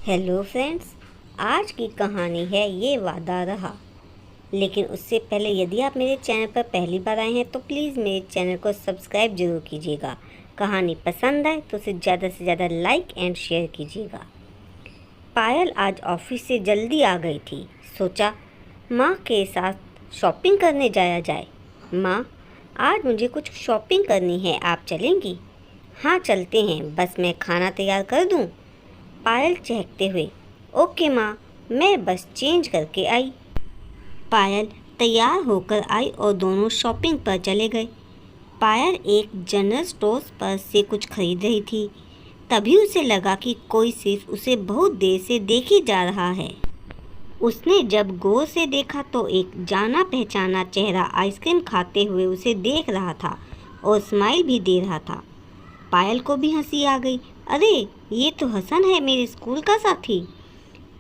Hello friends, आज की कहानी है ये वादा रहा। लेकिन उससे पहले यदि आप मेरे चैनल पर पहली बार आए हैं तो प्लीज़ मेरे चैनल को सब्सक्राइब जरूर कीजिएगा। कहानी पसंद आए तो उसे ज़्यादा से ज़्यादा लाइक एंड शेयर कीजिएगा। पायल आज ऑफिस से जल्दी आ गई थी। सोचा माँ के साथ शॉपिंग करने जाया जाए। माँ, आज मुझे कुछ शॉपिंग करनी है, आप चलेंगी? हाँ चलते हैं, बस मैं खाना तैयार कर दूँ? पायल चहकते हुए, ओके माँ, मैं बस चेंज करके आई। पायल तैयार होकर आई और दोनों शॉपिंग पर चले गए। पायल एक जनरल स्टोर पर से कुछ खरीद रही थी। तभी उसे लगा कि कोई सिर्फ उसे बहुत देर से देखे जा रहा है। उसने जब गौर से देखा तो एक जाना पहचाना चेहरा आइसक्रीम खाते हुए उसे देख रहा था और स्माइल भी दे रहा था। पायल को भी हंसी आ गई। अरे, ये तो हसन है, मेरे स्कूल का साथी।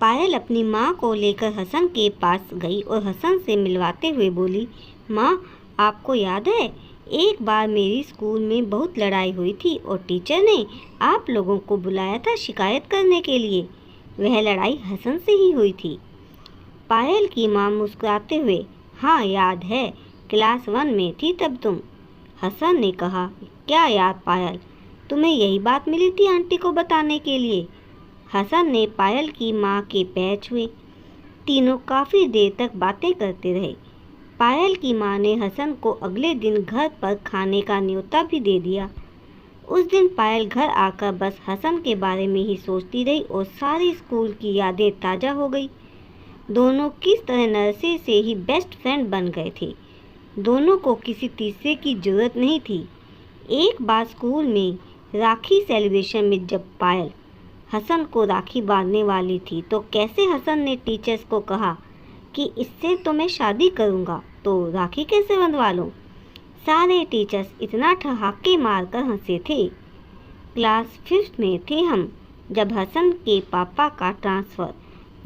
पायल अपनी माँ को लेकर हसन के पास गई और हसन से मिलवाते हुए बोली, माँ, आपको याद है एक बार मेरी स्कूल में बहुत लड़ाई हुई थी और टीचर ने आप लोगों को बुलाया था शिकायत करने के लिए। वह लड़ाई हसन से ही हुई थी। पायल की माँ मुस्कुराते हुए, हाँ याद है, क्लास 1 में थी तब तुम। हसन ने कहा, क्या याद पायल, तुम्हें यही बात मिली थी आंटी को बताने के लिए? हसन ने पायल की माँ के पैर छुए। तीनों काफ़ी देर तक बातें करते रहे। पायल की माँ ने हसन को अगले दिन घर पर खाने का न्योता भी दे दिया। उस दिन पायल घर आकर बस हसन के बारे में ही सोचती रही और सारी स्कूल की यादें ताज़ा हो गई। दोनों किस तरह नर्सरी से ही बेस्ट फ्रेंड बन गए थे। दोनों को किसी तीसरे की जरूरत नहीं थी। एक बार स्कूल में राखी सेलिब्रेशन में जब पायल हसन को राखी बांधने वाली थी तो कैसे हसन ने टीचर्स को कहा कि इससे तो मैं शादी करूंगा, तो राखी कैसे बंधवा लूं। सारे टीचर्स इतना ठहाके मारकर हंसे थे। क्लास 5 में थे हम जब हसन के पापा का ट्रांसफ़र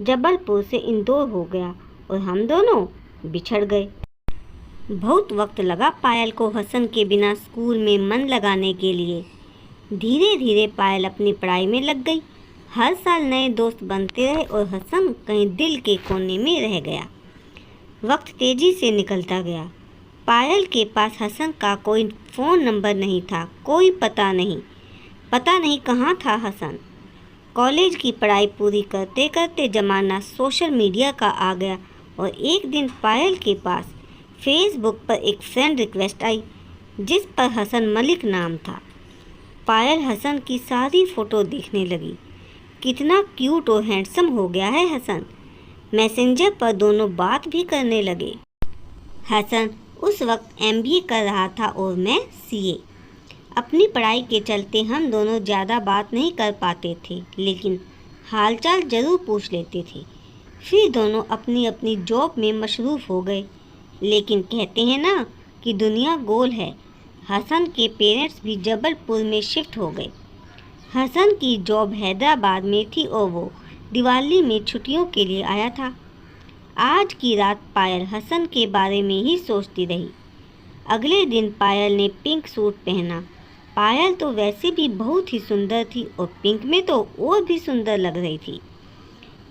जबलपुर से इंदौर हो गया और हम दोनों बिछड़ गए। बहुत वक्त लगा पायल को हसन के बिना स्कूल में मन लगाने के लिए। धीरे धीरे पायल अपनी पढ़ाई में लग गई। हर साल नए दोस्त बनते रहे और हसन कहीं दिल के कोने में रह गया। वक्त तेजी से निकलता गया। पायल के पास हसन का कोई फ़ोन नंबर नहीं था, कोई पता नहीं कहाँ था हसन। कॉलेज की पढ़ाई पूरी करते करते ज़माना सोशल मीडिया का आ गया और एक दिन पायल के पास फेसबुक पर एक फ्रेंड रिक्वेस्ट आई जिस पर हसन मलिक नाम था। पायल हसन की सारी फ़ोटो देखने लगी। कितना क्यूट और हैंडसम हो गया है हसन। मैसेंजर पर दोनों बात भी करने लगे। हसन उस वक्त MBA कर रहा था और मैं CA। अपनी पढ़ाई के चलते हम दोनों ज़्यादा बात नहीं कर पाते थे, लेकिन हालचाल ज़रूर पूछ लेते थे। फिर दोनों अपनी अपनी जॉब में मशरूफ़ हो गए। लेकिन कहते हैं ना कि दुनिया गोल है। हसन के पेरेंट्स भी जबलपुर में शिफ्ट हो गए। हसन की जॉब हैदराबाद में थी और वो दिवाली में छुट्टियों के लिए आया था। आज की रात पायल हसन के बारे में ही सोचती रही। अगले दिन पायल ने पिंक सूट पहना। पायल तो वैसे भी बहुत ही सुंदर थी और पिंक में तो और भी सुंदर लग रही थी।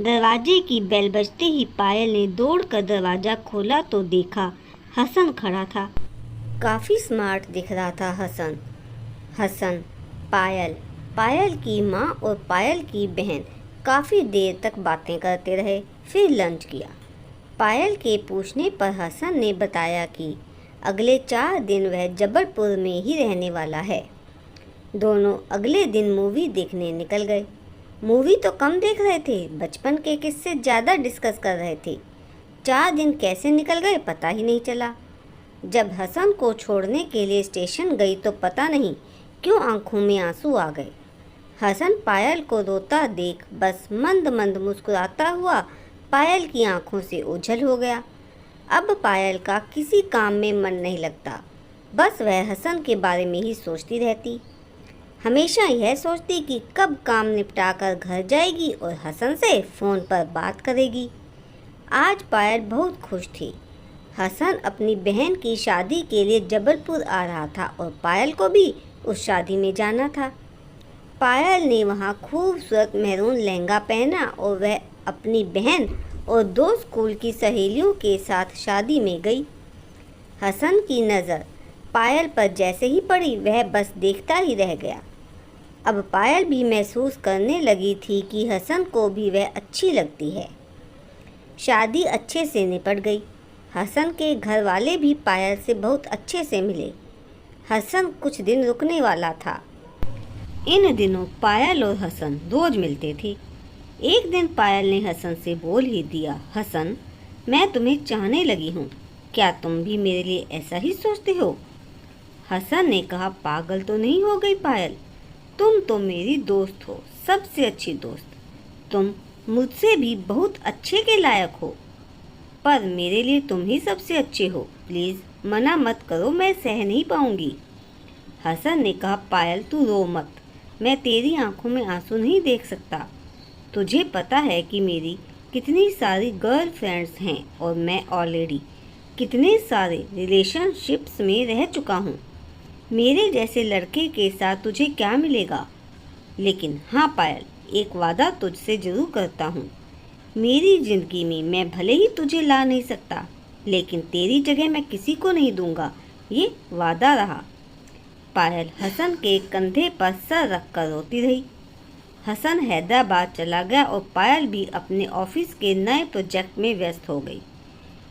दरवाजे की बेल बजते ही पायल ने दौड़कर दरवाज़ा खोला तो देखा हसन खड़ा था। काफ़ी स्मार्ट दिख रहा था हसन। पायल की माँ और पायल की बहन काफ़ी देर तक बातें करते रहे। फिर लंच किया। पायल के पूछने पर हसन ने बताया कि अगले 4 दिन वह जबलपुर में ही रहने वाला है। दोनों अगले दिन मूवी देखने निकल गए। मूवी तो कम देख रहे थे, बचपन के किस्से ज़्यादा डिस्कस कर रहे थे। 4 दिन कैसे निकल गए पता ही नहीं चला। जब हसन को छोड़ने के लिए स्टेशन गई तो पता नहीं क्यों आंखों में आंसू आ गए। हसन पायल को रोता देख बस मंद मंद मुस्कुराता हुआ पायल की आंखों से ओझल हो गया। अब पायल का किसी काम में मन नहीं लगता, बस वह हसन के बारे में ही सोचती रहती। हमेशा यह सोचती कि कब काम निपटाकर घर जाएगी और हसन से फ़ोन पर बात करेगी। आज पायल बहुत खुश थी। हसन अपनी बहन की शादी के लिए जबलपुर आ रहा था और पायल को भी उस शादी में जाना था। पायल ने वहाँ खूबसूरत मैरून लहंगा पहना और वह अपनी बहन और 2 स्कूल की सहेलियों के साथ शादी में गई। हसन की नज़र पायल पर जैसे ही पड़ी वह बस देखता ही रह गया। अब पायल भी महसूस करने लगी थी कि हसन को भी वह अच्छी लगती है। शादी अच्छे से निपट गई। हसन के घर वाले भी पायल से बहुत अच्छे से मिले। हसन कुछ दिन रुकने वाला था। इन दिनों पायल और हसन रोज मिलते थे। एक दिन पायल ने हसन से बोल ही दिया, हसन, मैं तुम्हें चाहने लगी हूँ, क्या तुम भी मेरे लिए ऐसा ही सोचते हो? हसन ने कहा, पागल तो नहीं हो गई पायल, तुम तो मेरी दोस्त हो, सबसे अच्छी दोस्त। तुम मुझसे भी बहुत अच्छे के लायक हो, पर मेरे लिए तुम ही सबसे अच्छे हो। प्लीज़ मना मत करो, मैं सह नहीं पाऊंगी। हसन ने कहा, पायल तू रो मत, मैं तेरी आंखों में आंसू नहीं देख सकता। तुझे पता है कि मेरी कितनी सारी गर्लफ्रेंड्स हैं और मैं ऑलरेडी कितने सारे रिलेशनशिप्स में रह चुका हूँ। मेरे जैसे लड़के के साथ तुझे क्या मिलेगा? लेकिन हाँ पायल, एक वादा तुझसे ज़रूर करता हूँ। मेरी ज़िंदगी में मैं भले ही तुझे ला नहीं सकता, लेकिन तेरी जगह मैं किसी को नहीं दूंगा, ये वादा रहा। पायल हसन के कंधे पर सर रख कर रोती रही। हसन हैदराबाद चला गया और पायल भी अपने ऑफिस के नए प्रोजेक्ट में व्यस्त हो गई।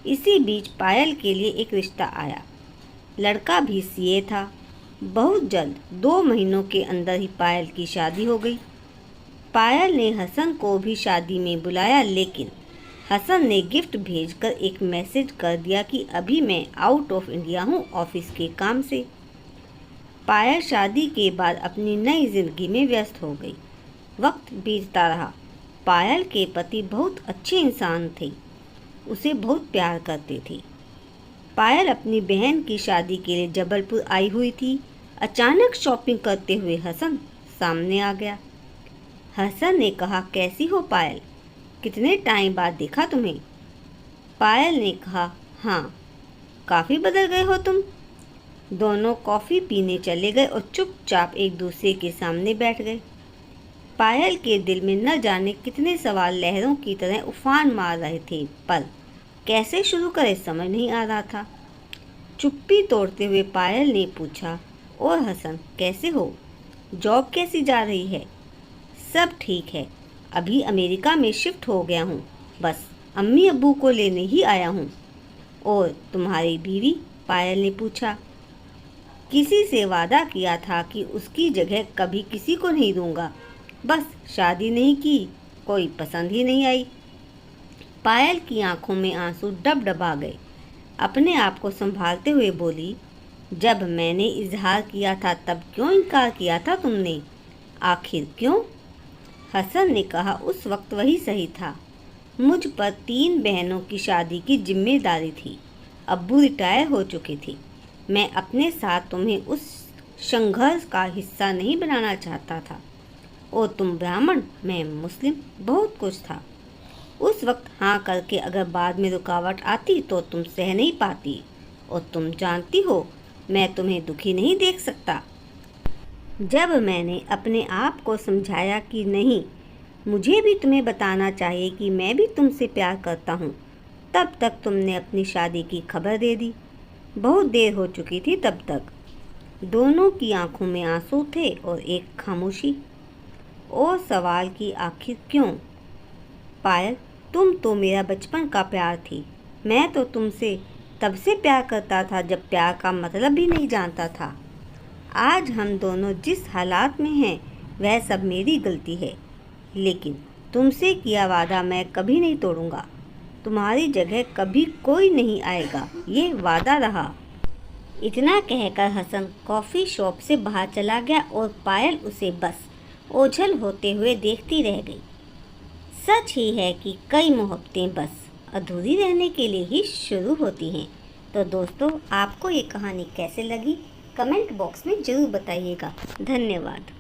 इसी बीच पायल के लिए एक रिश्ता आया। लड़का भी सीए था। बहुत जल्द 2 महीनों के अंदर ही पायल की शादी हो गई। पायल ने हसन को भी शादी में बुलाया, लेकिन हसन ने गिफ्ट भेजकर एक मैसेज कर दिया कि अभी मैं आउट ऑफ इंडिया हूँ ऑफिस के काम से। पायल शादी के बाद अपनी नई जिंदगी में व्यस्त हो गई। वक्त बीतता रहा। पायल के पति बहुत अच्छे इंसान थे, उसे बहुत प्यार करते थे। पायल अपनी बहन की शादी के लिए जबलपुर आई हुई थी। अचानक शॉपिंग करते हुए हसन सामने आ गया। हसन ने कहा, कैसी हो पायल, कितने टाइम बाद देखा तुम्हें? पायल ने कहा, हाँ, काफ़ी बदल गए हो तुम। दोनों कॉफ़ी पीने चले गए और चुपचाप एक दूसरे के सामने बैठ गए। पायल के दिल में न जाने कितने सवाल लहरों की तरह उफान मार रहे थे, पर कैसे शुरू करे समझ नहीं आ रहा था। चुप्पी तोड़ते हुए पायल ने पूछा, और हसन कैसे हो? जॉब कैसी जा रही है? सब ठीक है, अभी अमेरिका में शिफ्ट हो गया हूँ, बस अम्मी अब्बू को लेने ही आया हूँ। और तुम्हारी बीवी? पायल ने पूछा। किसी से वादा किया था कि उसकी जगह कभी किसी को नहीं दूंगा, बस शादी नहीं की, कोई पसंद ही नहीं आई। पायल की आंखों में आंसू डबडबा गए। अपने आप को संभालते हुए बोली, जब मैंने इजहार किया था तब क्यों इनकार किया था तुमने? आखिर क्यों? हसन ने कहा, उस वक्त वही सही था। मुझ पर 3 बहनों की शादी की जिम्मेदारी थी। अब्बू रिटायर हो चुके थे। मैं अपने साथ तुम्हें उस संघर्ष का हिस्सा नहीं बनाना चाहता था। और तुम ब्राह्मण, मैं मुस्लिम, बहुत कुछ था। उस वक्त हाँ करके अगर बाद में रुकावट आती तो तुम सह नहीं पाती। और तुम जानती हो मैं तुम्हें दुखी नहीं देख सकता। जब मैंने अपने आप को समझाया कि नहीं, मुझे भी तुम्हें बताना चाहिए कि मैं भी तुमसे प्यार करता हूँ, तब तक तुमने अपनी शादी की खबर दे दी। बहुत देर हो चुकी थी तब तक। दोनों की आंखों में आंसू थे और एक खामोशी और सवाल की आखिर क्यों? पायल, तुम तो मेरा बचपन का प्यार थी। मैं तो तुमसे तब से प्यार करता था जब प्यार का मतलब भी नहीं जानता था। आज हम दोनों जिस हालात में हैं वह सब मेरी गलती है, लेकिन तुमसे किया वादा मैं कभी नहीं तोड़ूंगा। तुम्हारी जगह कभी कोई नहीं आएगा, ये वादा रहा। इतना कहकर हसन कॉफ़ी शॉप से बाहर चला गया और पायल उसे बस ओझल होते हुए देखती रह गई। सच ही है कि कई मोहब्बतें बस अधूरी रहने के लिए ही शुरू होती हैं। तो दोस्तों, आपको ये कहानी कैसे लगी कमेंट बॉक्स में ज़रूर बताइएगा। धन्यवाद।